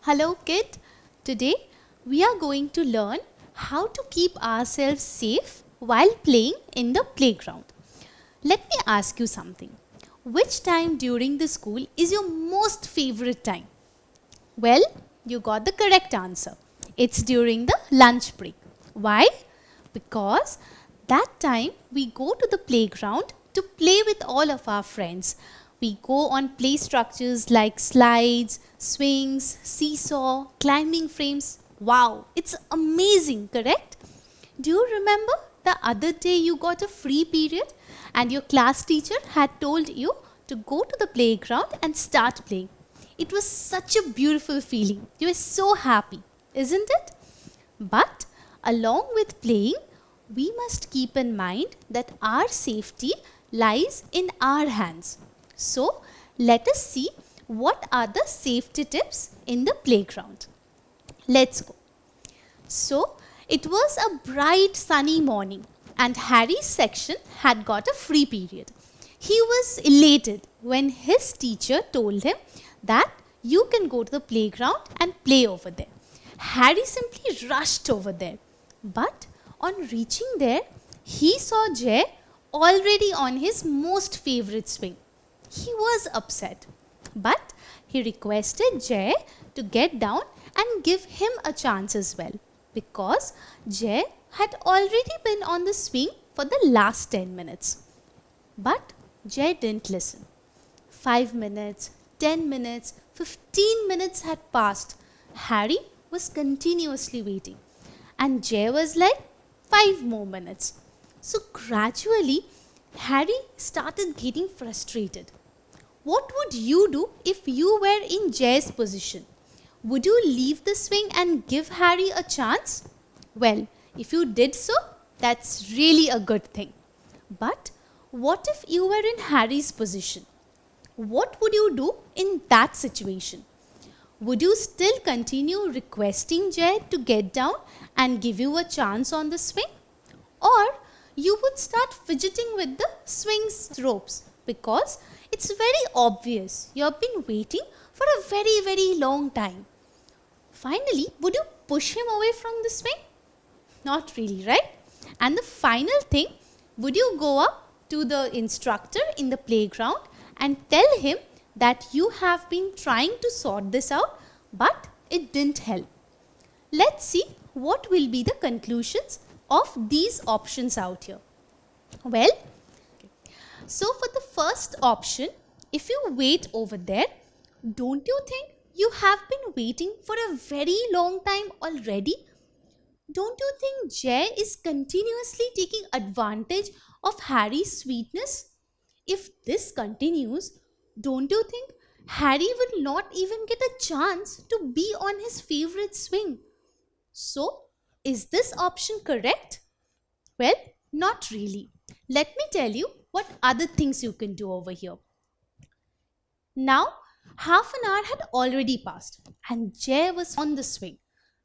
Hello kid, today we are going to learn how to keep ourselves safe while playing in the playground. Let me ask you something. Which time during the school is your most favorite time? Well, you got the correct answer. It's during the lunch break. Why? Because that time we go to the playground to play with all of our friends. We go on play structures like slides, swings, seesaw, climbing frames. Wow, it's amazing, correct? Do you remember the other day you got a free period and your class teacher had told you to go to the playground and start playing? It was such a beautiful feeling. You were so happy, isn't it? But along with playing, we must keep in mind that our safety lies in our hands. So, let us see what are the safety tips in the playground. Let's go. So, it was a bright sunny morning and Harry's section had got a free period. He was elated when his teacher told him that you can go to the playground and play over there. Harry simply rushed over there. But on reaching there, he saw Jay already on his most favorite swing. He was upset. But he requested Jay to get down and give him a chance as well, because Jay had already been on the swing for the last 10 minutes. But Jay didn't listen. 5 minutes, 10 minutes, 15 minutes had passed. Harry was continuously waiting. And Jay was like, 5 more minutes. So gradually, Harry started getting frustrated. What would you do if you were in Jay's position? Would you leave the swing and give Harry a chance? Well, if you did so, that's really a good thing. But what if you were in Harry's position? What would you do in that situation? Would you still continue requesting Jay to get down and give you a chance on the swing? Or you would start fidgeting with the swing's ropes, because it's very obvious you have been waiting for a very long time. Finally, would you push him away from the swing? Not really, right? And the final thing, would you go up to the instructor in the playground and tell him that you have been trying to sort this out, but it didn't help? Let's see what will be the conclusions of these options out here. Well, so for the first option, if you wait over there, don't you think you have been waiting for a very long time already? Don't you think Jay is continuously taking advantage of Harry's sweetness? If this continues, don't you think Harry will not even get a chance to be on his favorite swing? So, is this option correct? Well, not really. Let me tell you what other things you can do over here. Now, half an hour had already passed and Jay was on the swing.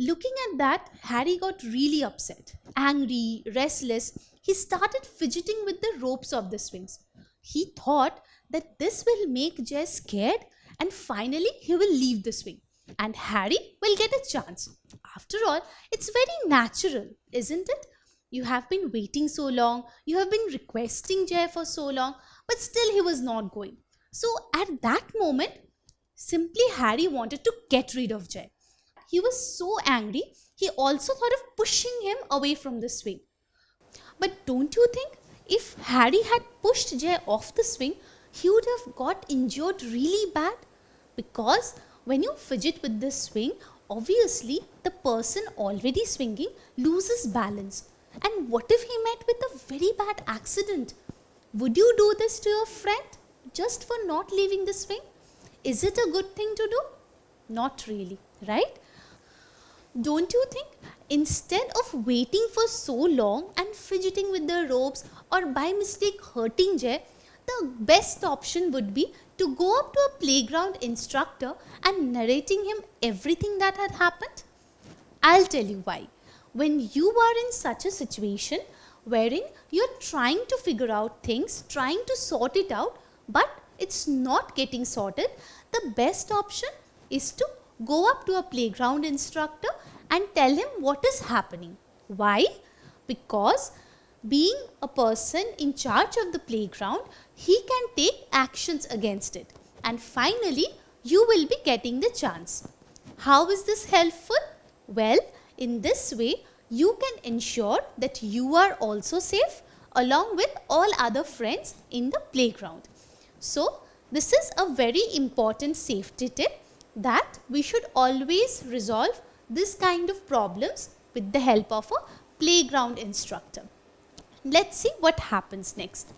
Looking at that, Harry got really upset, angry, restless. He started fidgeting with the ropes of the swings. He thought that this will make Jay scared and finally he will leave the swing and Harry will get a chance. After all, it's very natural, isn't it? You have been waiting so long, you have been requesting Jay for so long, but still he was not going. So at that moment, simply Harry wanted to get rid of Jay. He was so angry, he also thought of pushing him away from the swing. But don't you think if Harry had pushed Jay off the swing, he would have got injured really bad? Because when you fidget with the swing, obviously the person already swinging loses balance. And what if he met with a very bad accident? Would you do this to your friend just for not leaving the swing? Is it a good thing to do? Not really, right? Don't you think instead of waiting for so long and fidgeting with the ropes or by mistake hurting Jay, the best option would be to go up to a playground instructor and narrating him everything that had happened? I'll tell you why. When you are in such a situation wherein you're trying to figure out things, trying to sort it out, but it's not getting sorted, the best option is to go up to a playground instructor and tell him what is happening. Why? Because being a person in charge of the playground, he can take actions against it. And finally, you will be getting the chance. How is this helpful? Well, in this way, you can ensure that you are also safe along with all other friends in the playground. So, this is a very important safety tip that we should always resolve this kind of problems with the help of a playground instructor. Let's see what happens next.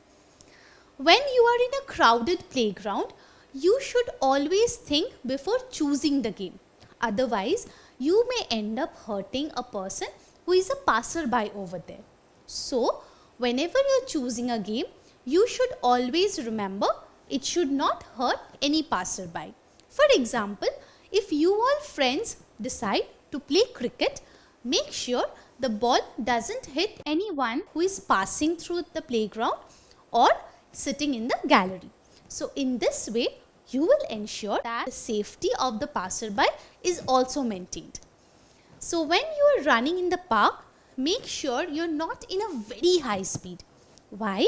When you are in a crowded playground, you should always think before choosing the game. Otherwise, you may end up hurting a person who is a passerby over there. So, whenever you are choosing a game, you should always remember it should not hurt any passerby. For example, if you all friends decide to play cricket, make sure the ball doesn't hit anyone who is passing through the playground or sitting in the gallery. So in this way, you will ensure that the safety of the passerby is also maintained. So when you are running in the park, make sure you're not in a very high speed. Why?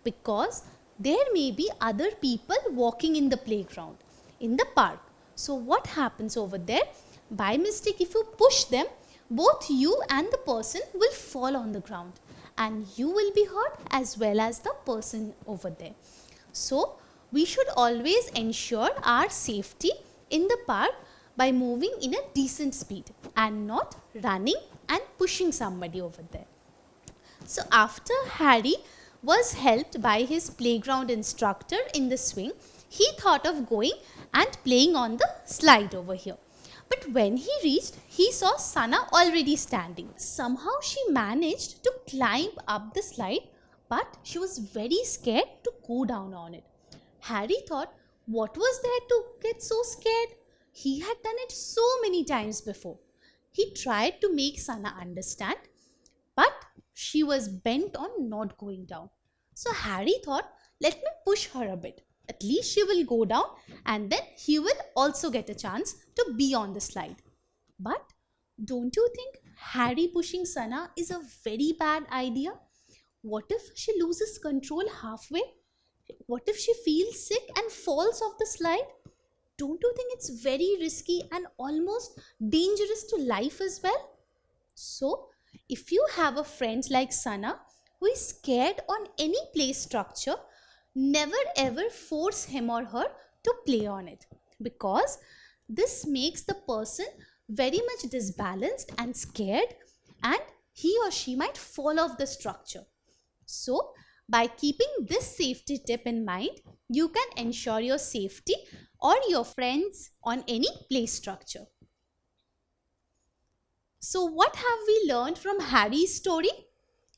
Because there may be other people walking in the playground, in the park. So what happens over there? By mistake, if you push them, both you and the person will fall on the ground and you will be hurt as well as the person over there. So we should always ensure our safety in the park by moving in a decent speed and not running and pushing somebody over there. So after Harry was helped by his playground instructor in the swing, he thought of going and playing on the slide over here. But when he reached, he saw Sana already standing. Somehow she managed to climb up the slide, but she was very scared to go down on it. Harry thought, what was there to get so scared? He had done it so many times before. He tried to make Sana understand, but she was bent on not going down. So Harry thought, let me push her a bit. At least she will go down and then he will also get a chance to be on the slide. But don't you think Harry pushing Sana is a very bad idea? What if she loses control halfway? What if she feels sick and falls off the slide? Don't you think it's very risky and almost dangerous to life as well? So, if you have a friend like Sana who is scared on any play structure, never ever force him or her to play on it, because this makes the person very much disbalanced and scared and he or she might fall off the structure. So, by keeping this safety tip in mind, you can ensure your safety or your friends on any play structure. So what have we learned from Harry's story?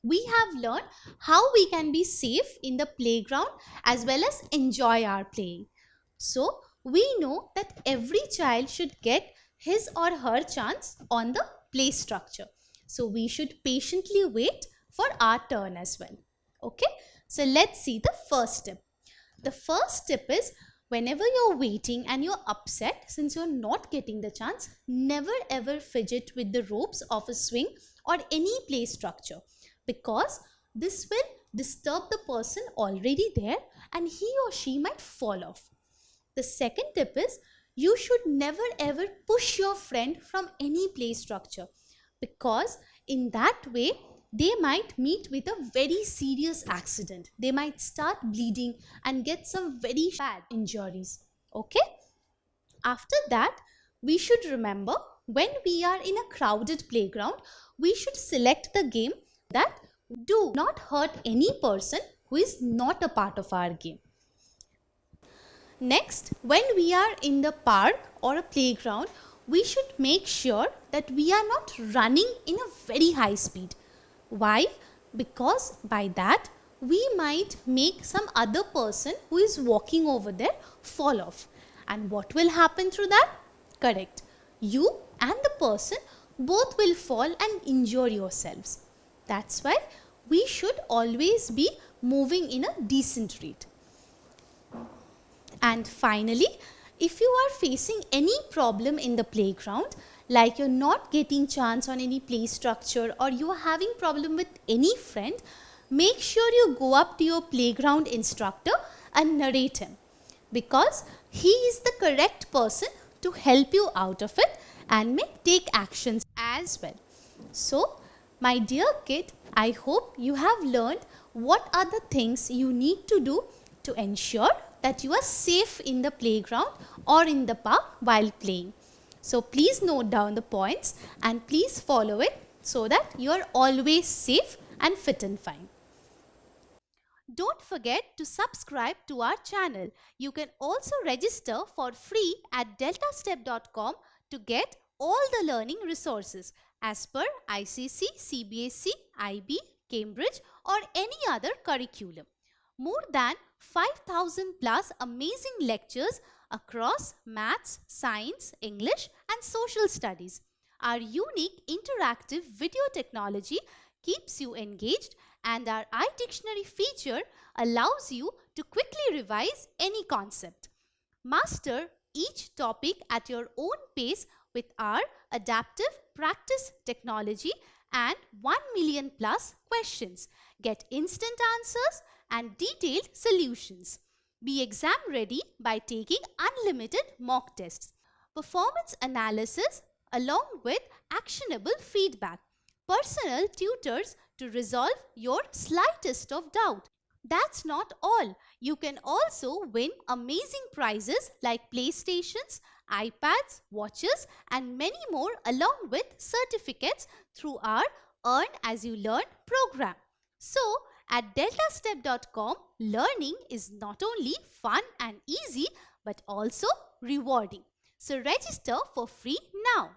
We have learned how we can be safe in the playground as well as enjoy our playing. So we know that every child should get his or her chance on the play structure. So we should patiently wait for our turn as well. Okay, so let's see the first tip. The first tip is, whenever you're waiting and you're upset since you're not getting the chance, never ever fidget with the ropes of a swing or any play structure, because this will disturb the person already there and he or she might fall off. The second tip is, you should never ever push your friend from any play structure, because in that way they might meet with a very serious accident. They might start bleeding and get some very bad injuries. Okay? After that, we should remember, when we are in a crowded playground, we should select the game that do not hurt any person who is not a part of our game. Next, when we are in the park or a playground, we should make sure that we are not running in a very high speed. Why? Because by that we might make some other person who is walking over there fall off. And what will happen through that? Correct. You and the person both will fall and injure yourselves. That's why we should always be moving in a decent rate. And finally, If you are facing any problem in the playground, like you're not getting chance on any play structure or you are having problem with any friend, make sure you go up to your playground instructor and narrate him, because he is the correct person to help you out of it and may take actions as well. So, my dear kid, I hope you have learned what are the things you need to do to ensure that you are safe in the playground or in the park while playing. So please note down the points and please follow it so that you are always safe and fit and fine. Don't forget to subscribe to our channel. You can also register for free at deltastep.com to get all the learning resources as per ICC, CBSE, IB, Cambridge or any other curriculum. More than 5,000 plus amazing lectures across maths, science, English and social studies. Our unique interactive video technology keeps you engaged, and our iDictionary feature allows you to quickly revise any concept. Master each topic at your own pace with our adaptive practice technology and 1 million plus questions. Get instant answers and detailed solutions. Be exam ready by taking unlimited mock tests, performance analysis along with actionable feedback, personal tutors to resolve your slightest of doubt. That's not all. You can also win amazing prizes like PlayStations, iPads, watches and many more along with certificates through our Earn As You Learn program. So, at deltastep.com, learning is not only fun and easy but also rewarding. So, register for free now.